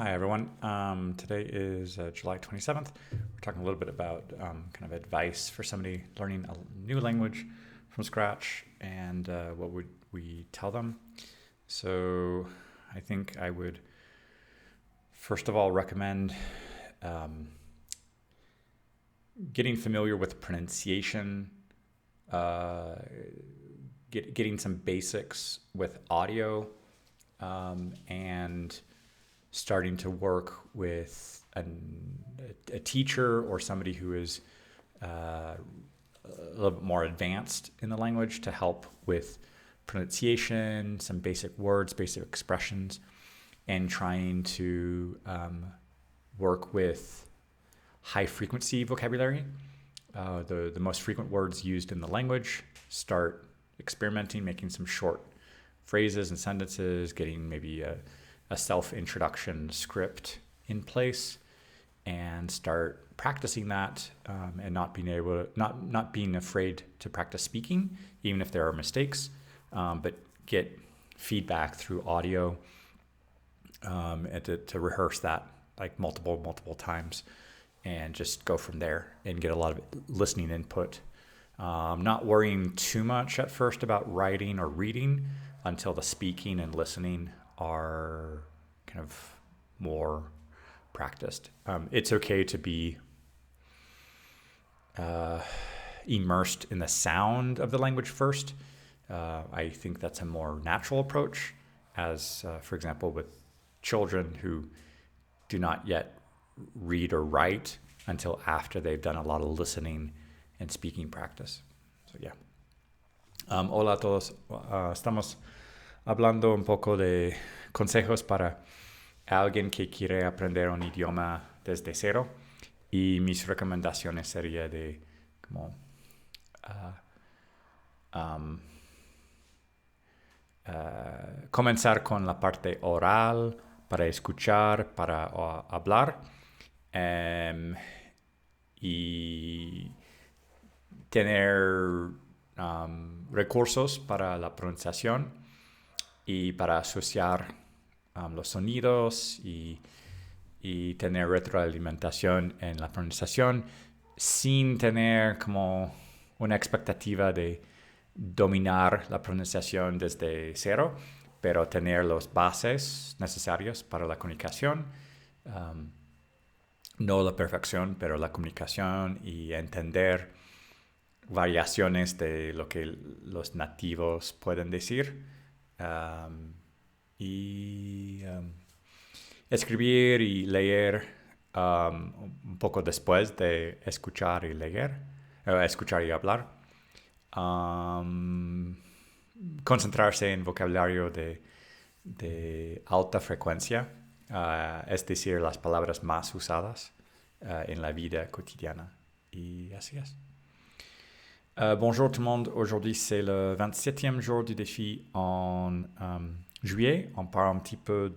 Hi, everyone. Today is July 27th. We're talking a little bit about kind of advice for somebody learning a new language from scratch and what would we tell them. So I think I would first of all recommend getting familiar with pronunciation, uh, getting some basics with audio, and starting to work with a teacher or somebody who is a little bit more advanced in the language to help with pronunciation, some basic words, basic expressions, and trying to work with high frequency vocabulary, the most frequent words used in the language. Start experimenting, making some short phrases and sentences, getting maybe a self-introduction script in place, and start practicing that, and not being afraid to practice speaking, even if there are mistakes, but get feedback through audio, and to rehearse that like multiple times, and just go from there and get a lot of listening input. Not worrying too much at first about writing or reading until the speaking and listening are kind of more practiced. It's okay to be immersed in the sound of the language first. I think that's a more natural approach, as for example, with children who do not yet read or write until after they've done a lot of listening and speaking practice. So yeah. Hola a todos. Estamos hablando un poco de consejos para alguien que quiere aprender un idioma desde cero, y mis recomendaciones sería de como comenzar con la parte oral para escuchar, para hablar, y tener recursos para la pronunciación y para asociar los sonidos, y tener retroalimentación en la pronunciación sin tener como una expectativa de dominar la pronunciación desde cero, pero tener los bases necesarios para la comunicación. No la perfección, pero la comunicación, y entender variaciones de lo que los nativos pueden decir. Y escribir y leer un poco después de escuchar y leer, escuchar y hablar. Concentrarse en vocabulario de alta frecuencia, es decir, las palabras más usadas en la vida cotidiana. Y así es. Bonjour tout le monde, aujourd'hui c'est le 27e jour du défi en juillet. On parle un petit peu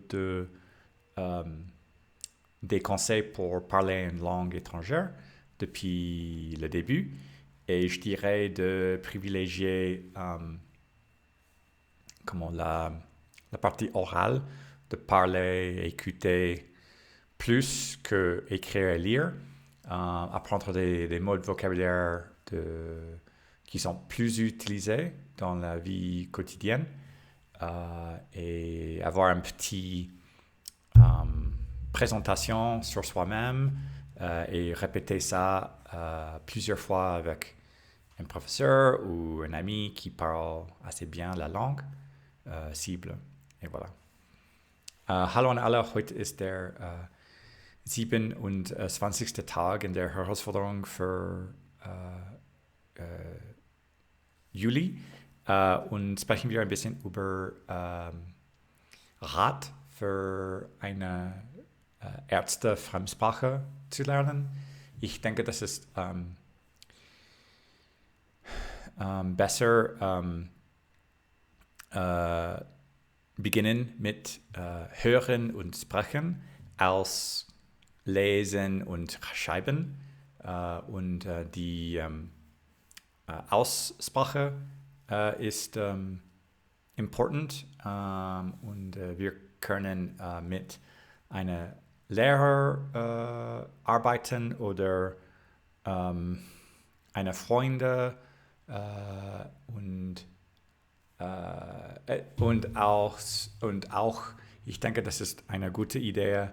des conseils pour parler une langue étrangère depuis le début, et je dirais de privilégier comment la partie orale, de parler et écouter plus que écrire et lire, apprendre des mots de vocabulaire qui sont plus utilisés dans la vie quotidienne, et avoir un petit présentation sur soi-même, et répéter ça plusieurs fois avec un professeur ou un ami qui parle assez bien la langue cible. Et voilà. Hallo an alle, heute ist der 27. Tag in der Herausforderung für Juli, und sprechen wir ein bisschen über Rat für eine Ärzte-Fremdsprache zu lernen. Ich denke, das ist besser beginnen mit Hören und Sprechen als Lesen und Schreiben. Und die Aussprache ist important, und wir können mit eine Lehrer arbeiten oder eine Freunde und auch, ich denke, das ist eine gute Idee,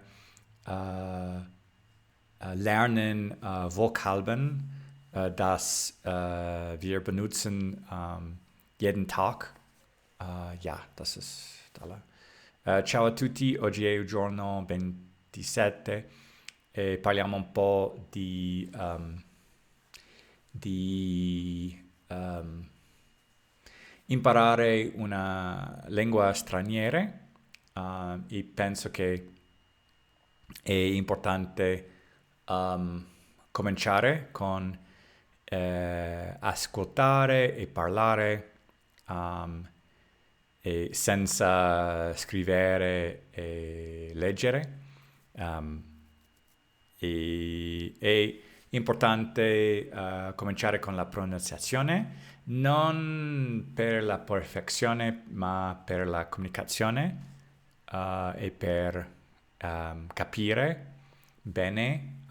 lernen Vokabeln, das wir benutzen jeden Tag. Ja, das ist alle. Ciao a tutti, oggi è il giorno 27 e parliamo un po' di imparare una lingua straniera e penso che è importante cominciare con ascoltare e parlare e senza scrivere e leggere. È importante cominciare con la pronunciazione, non per la perfezione, ma per la comunicazione e per capire bene.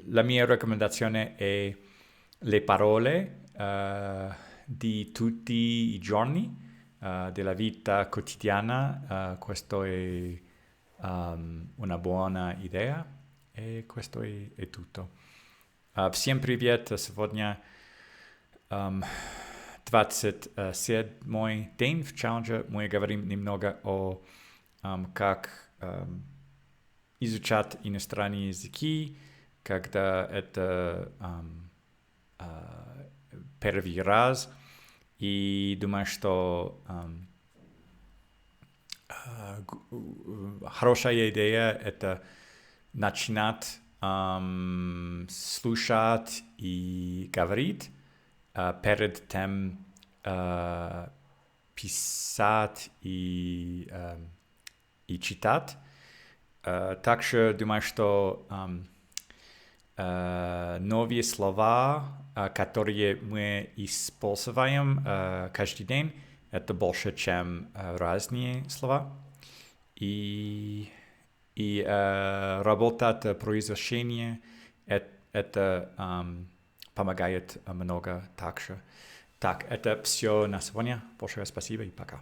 La mia raccomandazione è le parole di tutti i giorni della vita quotidiana. Questo è una buona idea и questo è tutto. Всем привет! Сегодня 27-й день в челлендже. Мы говорим немного о как изучать иностранные языки, когда это первый раз. И думаю, что хорошая идея – это начинать слушать и говорить перед тем писать и читать. Также думаю, что новые слова, которые мы используем каждый день, это больше, чем разные слова. И работать произношение, это помогает много также. Так, это все на сегодня. Большое спасибо и пока.